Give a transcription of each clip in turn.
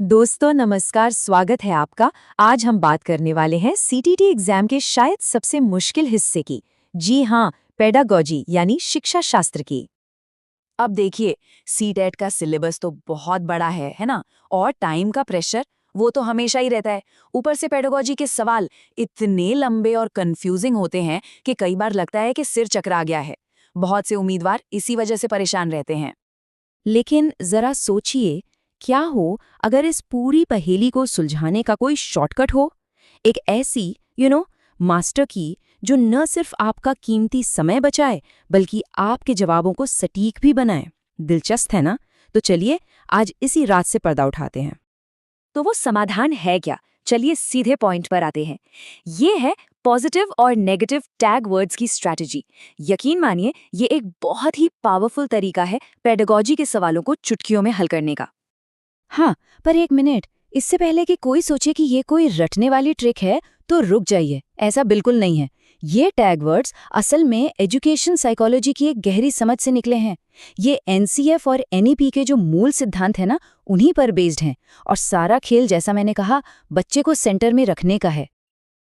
दोस्तों नमस्कार, स्वागत है आपका। आज हम बात करने वाले हैं सीटीटी एग्जाम के शायद सबसे मुश्किल हिस्से की। जी हाँ, पेडागोजी यानी शिक्षा शास्त्र की। अब देखिए, सीटेट का सिलेबस तो बहुत बड़ा है ना। और टाइम का प्रेशर वो तो हमेशा ही रहता है। ऊपर से पेडागोजी के सवाल इतने लंबे और कंफ्यूजिंग होते हैं कि कई बार लगता है कि सिर चकरा गया है। बहुत से उम्मीदवार इसी वजह से परेशान रहते हैं। लेकिन जरा सोचिए, क्या हो अगर इस पूरी पहेली को सुलझाने का कोई शॉर्टकट हो। एक ऐसी मास्टर की जो न सिर्फ आपका कीमती समय बचाए बल्कि आपके जवाबों को सटीक भी बनाए। दिलचस्प है ना? तो चलिए आज इसी रात से पर्दा उठाते हैं। तो वो समाधान है क्या? चलिए सीधे पॉइंट पर आते हैं। ये है पॉजिटिव और नेगेटिव टैग वर्ड्स की स्ट्रैटेजी। यकीन मानिए, ये एक बहुत ही पावरफुल तरीका है पेडागोजी के सवालों को चुटकियों में हल करने का। हाँ, पर एक मिनट, इससे पहले कि कोई सोचे कि ये कोई रटने वाली ट्रिक है तो रुक जाइए। ऐसा बिल्कुल नहीं है। ये टैग वर्ड्स असल में एजुकेशन साइकोलॉजी की एक गहरी समझ से निकले हैं। ये एनसीएफ और एनईपी के जो मूल सिद्धांत है ना, उन्हीं पर बेस्ड हैं। और सारा खेल, जैसा मैंने कहा, बच्चे को सेंटर में रखने का है।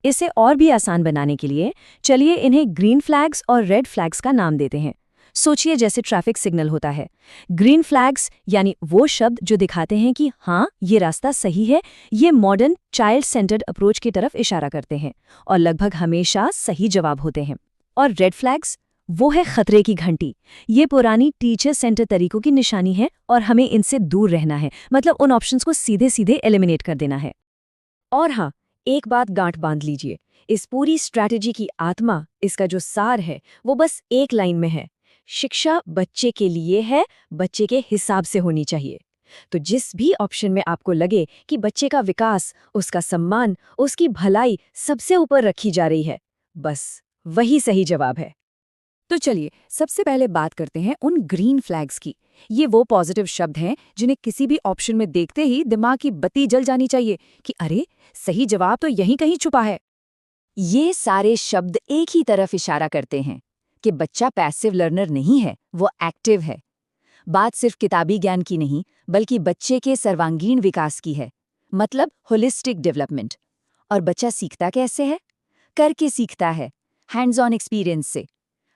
इसे और भी आसान बनाने के लिए चलिए इन्हें ग्रीन फ्लैग्स और रेड फ्लैग्स का नाम देते हैं। सोचिए जैसे ट्रैफिक सिग्नल होता है। ग्रीन फ्लैग्स यानी वो शब्द जो दिखाते हैं कि हाँ, ये रास्ता सही है, ये मॉडर्न चाइल्ड सेंटर्ड अप्रोच की तरफ इशारा करते हैं और लगभग हमेशा सही जवाब होते हैं। और रेड फ्लैग्स, वो है खतरे की घंटी। ये पुरानी टीचर सेंटर तरीकों की निशानी है और हमें इनसे दूर रहना है, मतलब उन ऑप्शंस को सीधे सीधे एलिमिनेट कर देना है। और हाँ, एक बात गांठ बांध लीजिए, इस पूरी स्ट्रैटेजी की आत्मा, इसका जो सार है, वो बस एक लाइन में है। शिक्षा बच्चे के लिए है, बच्चे के हिसाब से होनी चाहिए। तो जिस भी ऑप्शन में आपको लगे कि बच्चे का विकास, उसका सम्मान, उसकी भलाई सबसे ऊपर रखी जा रही है, बस वही सही जवाब है। तो चलिए सबसे पहले बात करते हैं उन ग्रीन फ्लैग्स की। ये वो पॉजिटिव शब्द हैं जिन्हें किसी भी ऑप्शन में देखते ही दिमाग की बत्ती जल जानी चाहिए कि अरे, सही जवाब तो यहीं कहीं छुपा है। ये सारे शब्द एक ही तरफ इशारा करते हैं कि बच्चा पैसिव लर्नर नहीं है, वो एक्टिव है। बात सिर्फ किताबी ज्ञान की नहीं, बल्कि बच्चे के सर्वांगीण विकास की है, मतलब होलिस्टिक डेवलपमेंट। और बच्चा सीखता कैसे है? करके सीखता है, हैंड्स ऑन एक्सपीरियंस से।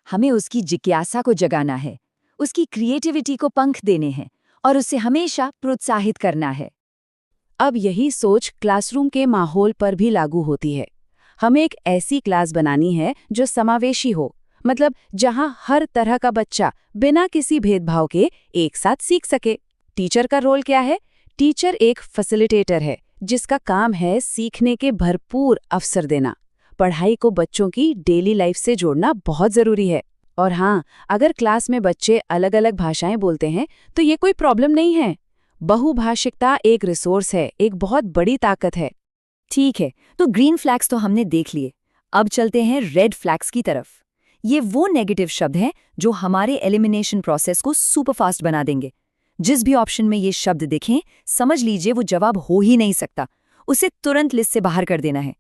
हमें उसकी जिज्ञासा को जगाना है, उसकी क्रिएटिविटी को पंख देने हैं और उसे हमेशा प्रोत्साहित करना है। अब यही सोच क्लासरूम के माहौल पर भी लागू होती है। हमें एक ऐसी क्लास बनानी है जो समावेशी हो, मतलब जहां हर तरह का बच्चा बिना किसी भेदभाव के एक साथ सीख सके। टीचर का रोल क्या है? टीचर एक फैसिलिटेटर है जिसका काम है सीखने के भरपूर अवसर देना। पढ़ाई को बच्चों की डेली लाइफ से जोड़ना बहुत जरूरी है। और हाँ, अगर क्लास में बच्चे अलग अलग भाषाएं बोलते हैं तो ये कोई प्रॉब्लम नहीं है। बहुभाषिकता एक रिसोर्स है, एक बहुत बड़ी ताकत है। ठीक है, तो ग्रीन फ्लैग्स तो हमने देख लिए। अब चलते हैं रेड फ्लैग्स की तरफ। ये वो नेगेटिव शब्द हैं जो हमारे एलिमिनेशन प्रोसेस को सुपरफास्ट बना देंगे। जिस भी ऑप्शन में ये शब्द दिखें, समझ लीजिए वो जवाब हो ही नहीं सकता, उसे तुरंत लिस्ट से बाहर कर देना है।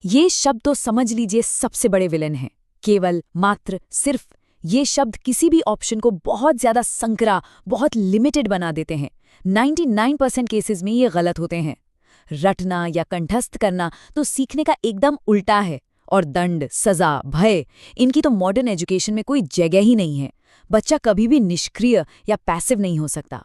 ये शब्द तो समझ लीजिए सबसे बड़े विलेन हैं। केवल, मात्र, सिर्फ, ये शब्द किसी भी ऑप्शन को बहुत ज्यादा संकरा, बहुत लिमिटेड बना देते हैं। 99% केसेस में ये गलत होते हैं। रटना या कंठस्थ करना तो सीखने का एकदम उल्टा है। और दंड, सजा, भय, इनकी तो मॉडर्न एजुकेशन में कोई जगह ही नहीं है। बच्चा कभी भी निष्क्रिय या पैसिव नहीं हो सकता।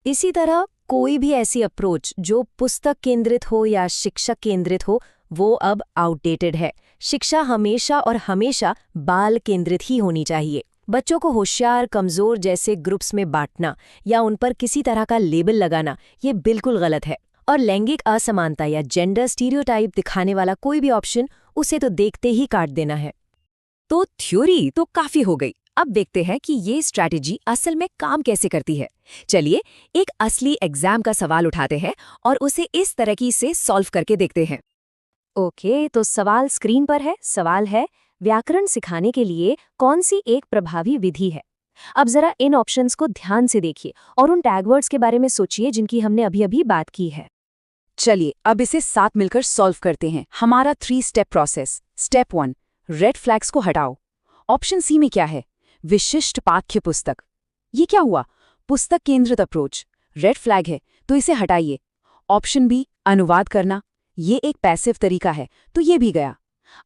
इसी तरह कोई भी ऐसी अप्रोच जो पुस्तक केंद्रित हो या शिक्षक केंद्रित हो, वो अब आउटडेटेड है। शिक्षा हमेशा और हमेशा बाल केंद्रित ही होनी चाहिए। बच्चों को होशियार, कमजोर जैसे ग्रुप्स में बांटना या उन पर किसी तरह का लेबल लगाना, ये बिल्कुल गलत है। और लैंगिक असमानता या जेंडर स्टीरियोटाइप दिखाने वाला कोई भी ऑप्शन, उसे तो देखते ही काट देना है। तो थ्योरी तो काफी हो गई। अब देखते हैं कि ये स्ट्रैटेजी असल में काम कैसे करती है। चलिए एक असली एग्जाम का सवाल उठाते हैं और उसे इस तरह से सॉल्व करके देखते हैं। ओके, तो सवाल स्क्रीन पर है। सवाल है, व्याकरण सिखाने के लिए कौन सी एक प्रभावी विधि है? अब जरा इन ऑप्शंस को ध्यान से देखिए और उन टैगवर्ड्स के बारे में सोचिए जिनकी हमने अभी अभी बात की है। चलिए अब इसे साथ मिलकर सॉल्व करते हैं। हमारा 3 step process. Step 1, red flags को हटाओ। ऑप्शन सी में क्या है? विशिष्ट पाठ्य पुस्तक। ये क्या हुआ? पुस्तक केंद्रित अप्रोच। रेड फ्लैग है तो इसे हटाइए। ऑप्शन बी अनुवाद करना, ये एक पैसिव तरीका है, तो ये भी गया।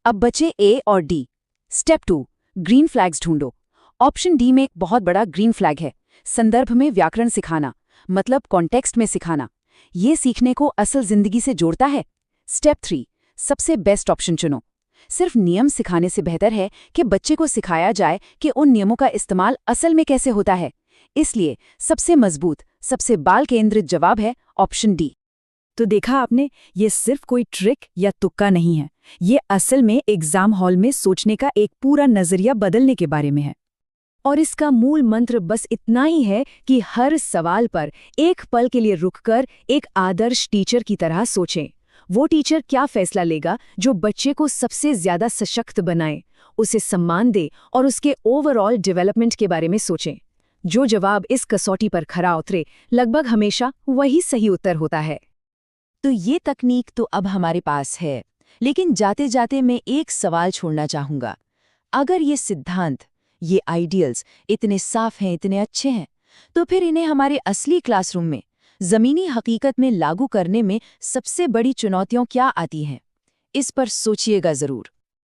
अब बचे ए और डी। स्टेप 2 ग्रीन फ्लैग्स ढूंढो। ऑप्शन डी में एक बहुत बड़ा ग्रीन फ्लैग है, संदर्भ में व्याकरण सिखाना, मतलब कॉन्टेक्स्ट में सिखाना। ये सीखने को असल जिंदगी से जोड़ता है। स्टेप 3 सबसे बेस्ट ऑप्शन चुनो। सिर्फ नियम सिखाने से बेहतर है कि बच्चे को सिखाया जाए कि उन नियमों का इस्तेमाल असल में कैसे होता है। इसलिए सबसे मजबूत, सबसे बाल केंद्रित जवाब है ऑप्शन डी। तो देखा आपने, ये सिर्फ कोई ट्रिक या तुक्का नहीं है, ये असल में एग्जाम हॉल में सोचने का एक पूरा नजरिया बदलने के बारे में है। और इसका मूल मंत्र बस इतना ही है कि हर सवाल पर एक पल के लिए रुककर एक आदर्श टीचर की तरह सोचें। वो टीचर क्या फैसला लेगा जो बच्चे को सबसे ज्यादा सशक्त बनाए, उसे सम्मान दे और उसके ओवरऑल डेवलपमेंट के बारे में सोचें। जो जवाब इस कसौटी पर खरा उतरे, लगभग हमेशा वही सही उत्तर होता है। तो ये तकनीक तो अब हमारे पास है, लेकिन जाते जाते मैं एक सवाल छोड़ना चाहूंगा। अगर ये सिद्धांत, ये आइडियल्स इतने साफ हैं, इतने अच्छे हैं, तो फिर इन्हें हमारे असली क्लासरूम में, ज़मीनी हकीकत में लागू करने में सबसे बड़ी चुनौतियां क्या आती हैं? इस पर सोचिएगा ज़रूर।